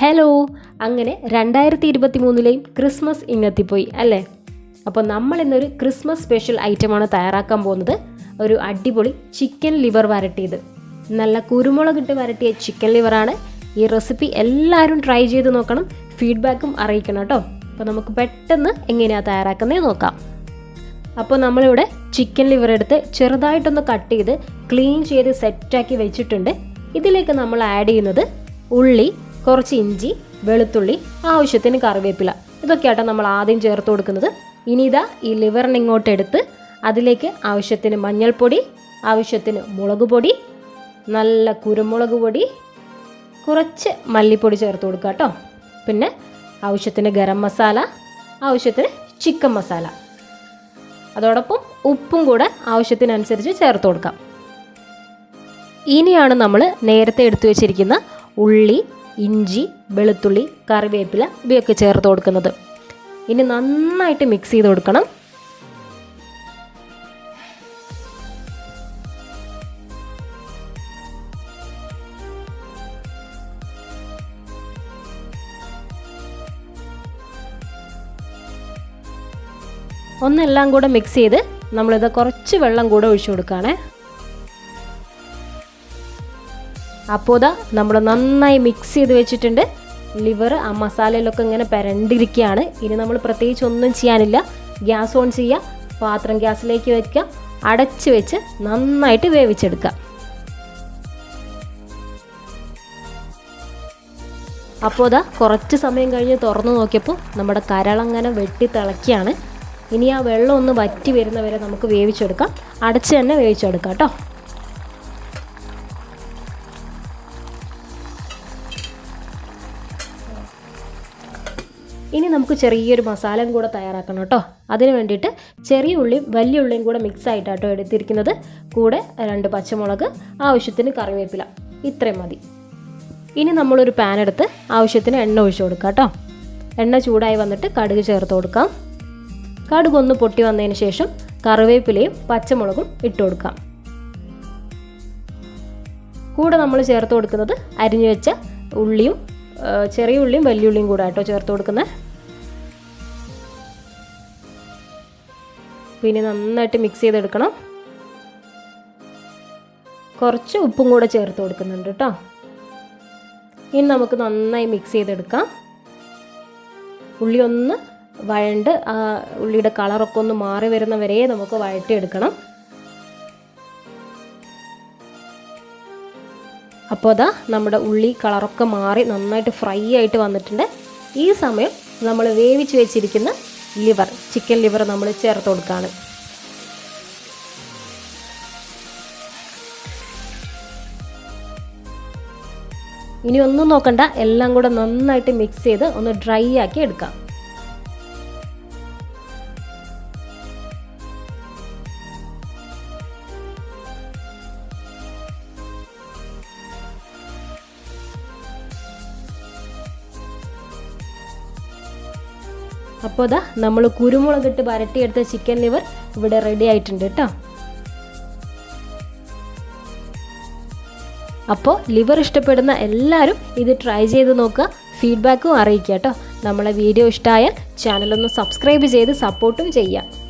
Hello, അങ്ങനെ 2023ലെയും Christmas ഇങ്ങെത്തിപ്പോയി അല്ലേ? അപ്പോൾ നമ്മൾ ഇന്നൊരു ക്രിസ്മസ് സ്പെഷ്യൽ ഐറ്റമാണ് തയ്യാറാക്കാൻ പോകുന്നത്. ഒരു അടിപൊളി ചിക്കൻ ലിവർ വരട്ടിയത്. നല്ല കുരുമുളകിട്ട് വരട്ടിയ ചിക്കൻ ലിവറാണ്. ഈ റെസിപ്പി എല്ലാവരും ട്രൈ ചെയ്ത് നോക്കണം, ഫീഡ്ബാക്കും അറിയിക്കണം കേട്ടോ. അപ്പോൾ നമുക്ക് പെട്ടെന്ന് എങ്ങനെയാണ് തയ്യാറാക്കുന്നത് നോക്കാം. അപ്പോൾ നമ്മളിവിടെ ചിക്കൻ ലിവർ എടുത്ത് ചെറുതായിട്ടൊന്ന് കട്ട് ചെയ്ത് ക്ലീൻ ചെയ്ത് സെറ്റാക്കി വെച്ചിട്ടുണ്ട്. ഇതിലേക്ക് നമ്മൾ ആഡ് ചെയ്യുന്നത് ഉള്ളി, കുറച്ച് ഇഞ്ചി, വെളുത്തുള്ളി, ആവശ്യത്തിന് കറിവേപ്പില, ഇതൊക്കെയാട്ടോ നമ്മൾ ആദ്യം ചേർത്ത് കൊടുക്കുന്നത്. ഇനി ഇതാ ഈ ലിവറിന് ഇങ്ങോട്ട് എടുത്ത് അതിലേക്ക് ആവശ്യത്തിന് മഞ്ഞൾപ്പൊടി, ആവശ്യത്തിന് മുളക് പൊടി, നല്ല കുരുമുളക് പൊടി, കുറച്ച് മല്ലിപ്പൊടി ചേർത്ത് കൊടുക്കുക കേട്ടോ. പിന്നെ ആവശ്യത്തിന് ഗരം മസാല, ആവശ്യത്തിന് ചിക്കൻ മസാല, അതോടൊപ്പം ഉപ്പും കൂടെ ആവശ്യത്തിനനുസരിച്ച് ചേർത്ത് കൊടുക്കാം. ഇനിയാണ് നമ്മൾ നേരത്തെ എടുത്തു വെച്ചിരിക്കുന്ന ഉള്ളി, ഇഞ്ചി, വെളുത്തുള്ളി, കറിവേപ്പില ഇവയൊക്കെ ചേർത്ത് കൊടുക്കുന്നത്. ഇനി നന്നായിട്ട് മിക്സ് ചെയ്ത് കൊടുക്കണം. ഒന്നെല്ലാം കൂടെ മിക്സ് ചെയ്ത് നമ്മളിത് കുറച്ച് വെള്ളം കൂടെ ഒഴിച്ചു കൊടുക്കുകയാണേ. അപ്പോൾ ഇതാ നമ്മൾ നന്നായി മിക്സ് ചെയ്ത് വെച്ചിട്ടുണ്ട്. ലിവർ ആ മസാലയിലൊക്കെ ഇങ്ങനെ പരണ്ടിരിക്കുകയാണ്. ഇനി നമ്മൾ പ്രത്യേകിച്ച് ഒന്നും ചെയ്യാനില്ല. ഗ്യാസ് ഓൺ ചെയ്യുക, പാത്രം ഗ്യാസിലേക്ക് വയ്ക്കുക, അടച്ച് വെച്ച് നന്നായിട്ട് വേവിച്ചെടുക്കുക. അപ്പോൾ ഇതാ കുറച്ച് സമയം കഴിഞ്ഞ് തുറന്നു നോക്കിയപ്പോൾ നമ്മുടെ കരളങ്ങനെ വെട്ടി തിളക്കിയാണ്. ഇനി ആ വെള്ളം ഒന്ന് വറ്റി വരുന്നവരെ നമുക്ക് വേവിച്ചെടുക്കാം. അടച്ച് തന്നെ വേവിച്ചെടുക്കാം കേട്ടോ. ഇനി നമുക്ക് ചെറിയൊരു മസാലയും കൂടെ തയ്യാറാക്കണം കേട്ടോ. അതിന് വേണ്ടിയിട്ട് ചെറിയ ഉള്ളിയും വലിയ ഉള്ളിയും കൂടെ മിക്സ് ആയിട്ടാട്ടോ എടുത്തിരിക്കുന്നത്. കൂടെ 2 പച്ചമുളക്, ആവശ്യത്തിന് കറിവേപ്പില, ഇത്രയും മതി. ഇനി നമ്മളൊരു പാൻ എടുത്ത് ആവശ്യത്തിന് എണ്ണ ഒഴിച്ചു കൊടുക്കാം കേട്ടോ. എണ്ണ ചൂടായി വന്നിട്ട് കടുക് ചേർത്ത് കൊടുക്കാം. കടുക് ഒന്ന് പൊട്ടി വന്നതിന് ശേഷം കറിവേപ്പിലയും പച്ചമുളകും ഇട്ട് കൊടുക്കാം. കൂടെ നമ്മൾ ചേർത്ത് കൊടുക്കുന്നത് അരിഞ്ഞു വെച്ച ഉള്ളിയും ചെറിയ ഉള്ളിയും വലിയ ഉള്ളിയും കൂടെ ആട്ടോ ചേർത്ത് കൊടുക്കുന്നത്. പിന്നെ നന്നായിട്ട് മിക്സ് ചെയ്തെടുക്കണം. കുറച്ച് ഉപ്പും കൂടെ ചേർത്ത് കൊടുക്കുന്നുണ്ട് കേട്ടോ. ഇനി നമുക്ക് നന്നായി മിക്സ് ചെയ്തെടുക്കാം. ഉള്ളി ഒന്ന് വഴണ്ട് ആ ഉള്ളിയുടെ കളറൊക്കെ ഒന്ന് മാറി വരുന്ന വരെ നമുക്ക് വഴറ്റിയെടുക്കണം. അപ്പോൾ അതാ നമ്മുടെ ഉള്ളി കളറൊക്കെ മാറി നന്നായിട്ട് ഫ്രൈ ആയിട്ട് വന്നിട്ടുണ്ട്. ഈ സമയം നമ്മൾ വേവിച്ച് വെച്ചിരിക്കുന്ന ലിവർ, ചിക്കൻ ലിവർ നമ്മൾ ചേർത്ത് കൊടുക്കുകയാണ്. ഇനി ഒന്നും നോക്കണ്ട, എല്ലാം കൂടെ നന്നായിട്ട് മിക്സ് ചെയ്ത് ഒന്ന് ഡ്രൈ ആക്കി എടുക്കാം. അപ്പോൾ ഇതാ നമ്മൾ കുരുമുളകിട്ട് വരട്ടിയെടുത്ത ചിക്കൻ ലിവർ ഇവിടെ റെഡി ആയിട്ടുണ്ട് കേട്ടോ. അപ്പോൾ ലിവർ ഇഷ്ടപ്പെടുന്ന എല്ലാവരും ഇത് ട്രൈ ചെയ്ത് നോക്കുക, ഫീഡ്ബാക്കും അറിയിക്കുക കേട്ടോ. നമ്മളെ വീഡിയോ ഇഷ്ടമായാൽ ചാനലൊന്ന് സബ്സ്ക്രൈബ് ചെയ്ത് സപ്പോർട്ടും ചെയ്യുക.